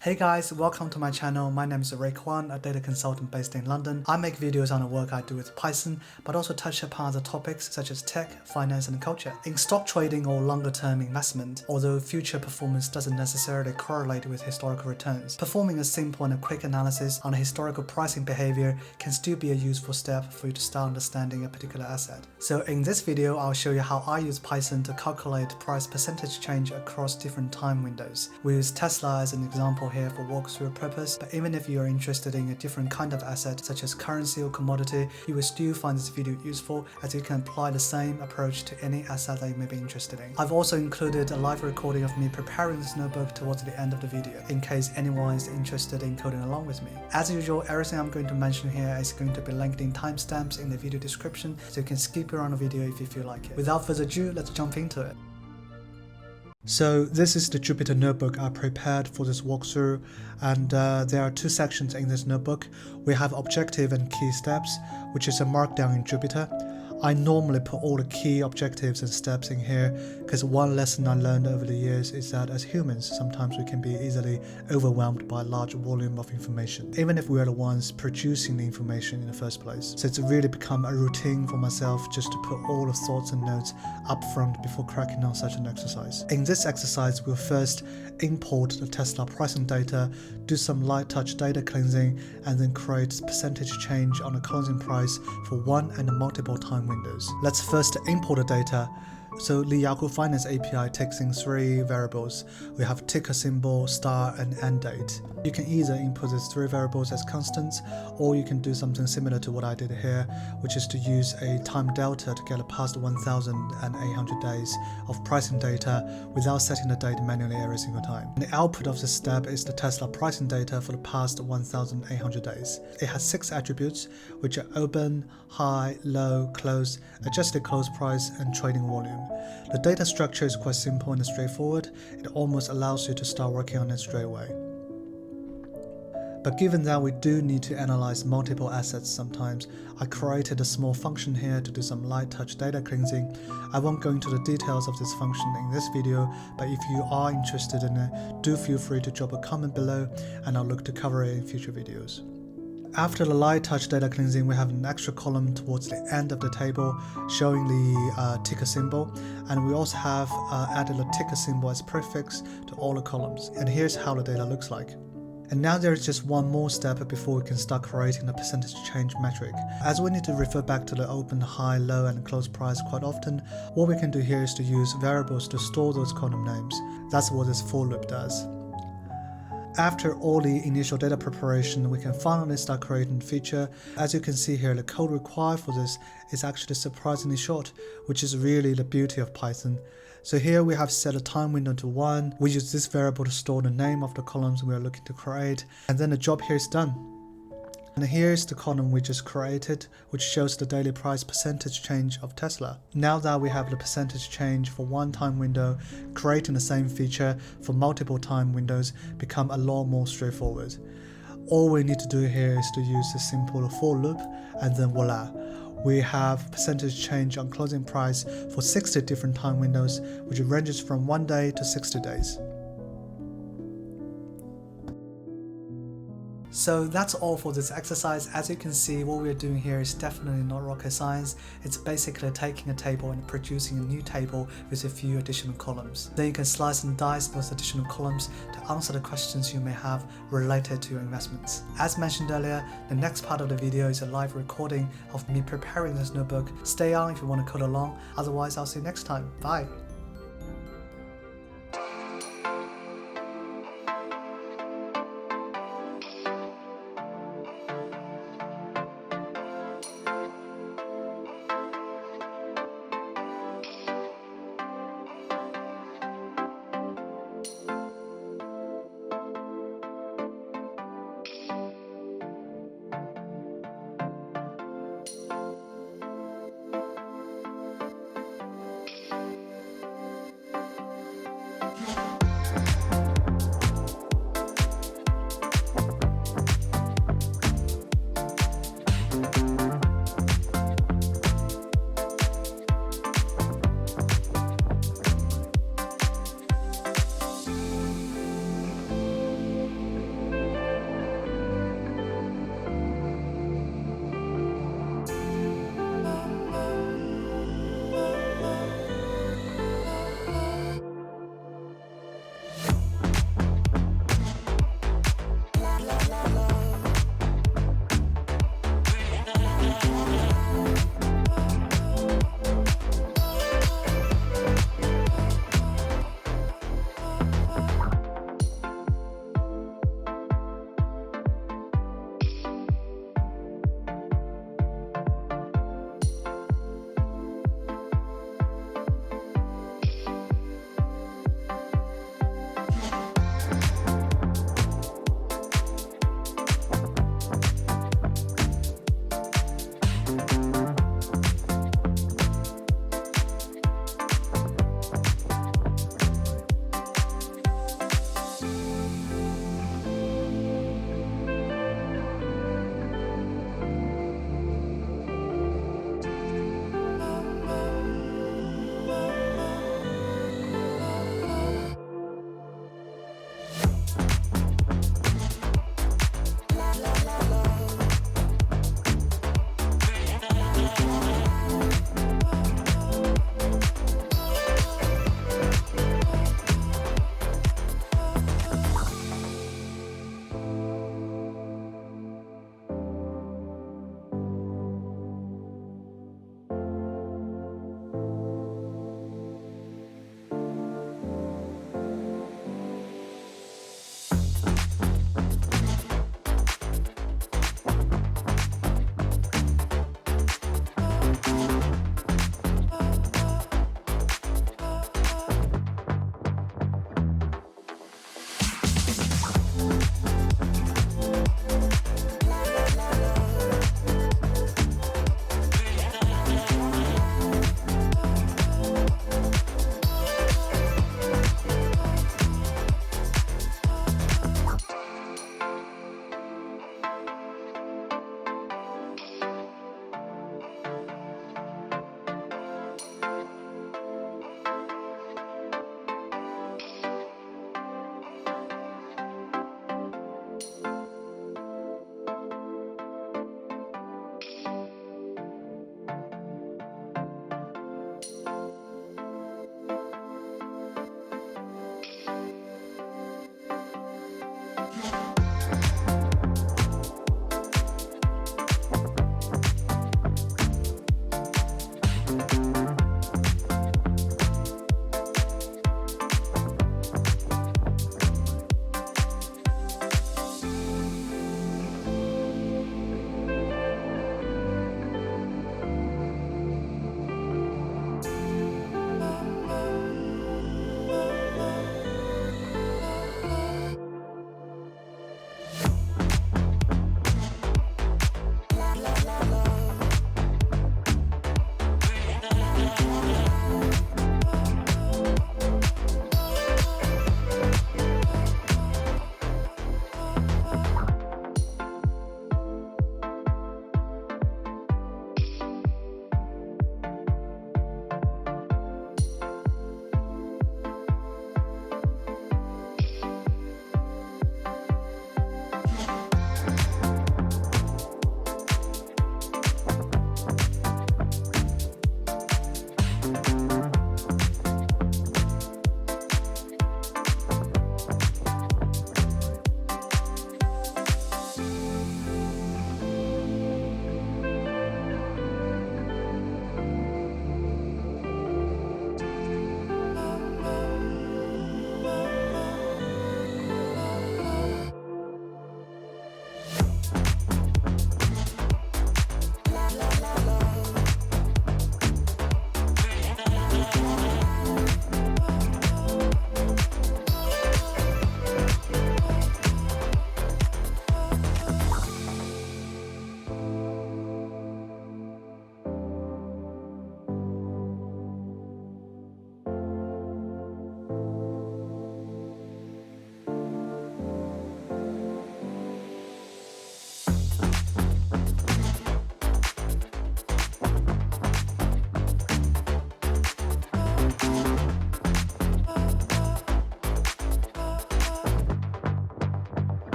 Hey guys, welcome to my channel. My name is Ray Kwan, a data consultant based in London. I make videos on the work I do with Python, but also touch upon other topics such as tech, finance, and culture. In stock trading or longer-term investment, although future performance doesn't necessarily correlate with historical returns, performing a simple and a quick analysis on a historical pricing behavior can still be a useful step for you to start understanding a particular asset. So in this video, I'll show you how I use Python to calculate price percentage change across different time windows. We use Tesla as an example here for walkthrough purpose, but even if you are interested in a different kind of asset such as currency or commodity, you will still find this video useful as you can apply the same approach to any asset that you may be interested in. I've also included a live recording of me preparing this notebook towards the end of the video, in case anyone is interested in coding along with me. As usual, everything I'm going to mention here is going to be linked in timestamps in the video description, so you can skip around the video if you feel like it. Without further ado, let's jump into it. So this is the Jupyter notebook I prepared for this walkthrough, and there are two sections in this notebook. We have objective and key steps, which is a markdown in Jupyter. I normally put all the key objectives and steps in here because one lesson I learned over the years is that as humans, sometimes we can be easily overwhelmed by a large volume of information, even if we are the ones producing the information in the first place. So it's really become a routine for myself just to put all the thoughts and notes up front before cracking on such an exercise. In this exercise, we'll first import the Tesla pricing data, do some light touch data cleansing, and then create percentage change on the closing price for one and multiple time windows. Let's first import the data. So the Yahoo Finance API takes in three variables. We have ticker symbol, star, and end date. You can either input these three variables as constants, or you can do something similar to what I did here, which is to use a time delta to get past 1,800 days of pricing data without setting the date manually every single time. And the output of this step is the Tesla pricing data for the past 1,800 days. It has 6 attributes, which are open, high, low, close, adjusted close price, and trading volume. The data structure is quite simple and straightforward. It almost allows you to start working on it straight away. But given that we do need to analyze multiple assets sometimes, I created a small function here to do some light touch data cleansing. I won't go into the details of this function in this video, but if you are interested in it, do feel free to drop a comment below and I'll look to cover it in future videos. After the light touch data cleansing, we have an extra column towards the end of the table showing the ticker symbol, and we also have added a ticker symbol as prefix to all the columns. And here's how the data looks like. And now there is just one more step before we can start creating the percentage change metric. As we need to refer back to the open, high, low, and close price quite often, what we can do here is to use variables to store those column names. That's what this for loop does. After all the initial data preparation, we can finally start creating the feature. As you can see here, the code required for this is actually surprisingly short, which is really the beauty of Python. So here we have set a time window to 1. We use this variable to store the name of the columns we are looking to create, and then the job here is done. And here's the column we just created, which shows the daily price percentage change of Tesla. Now that we have the percentage change for one time window, creating the same feature for multiple time windows become a lot more straightforward. All we need to do here is to use a simple for loop, and then voila. We have percentage change on closing price for 60 different time windows, which ranges from 1 day to 60 days. So that's all for this exercise. As you can see, what we're doing here is definitely not rocket science. It's basically taking a table and producing a new table with a few additional columns. Then you can slice and dice those additional columns to answer the questions you may have related to your investments. As mentioned earlier, the next part of the video is a live recording of me preparing this notebook. Stay on if you want to code along. Otherwise, I'll see you next time. Bye.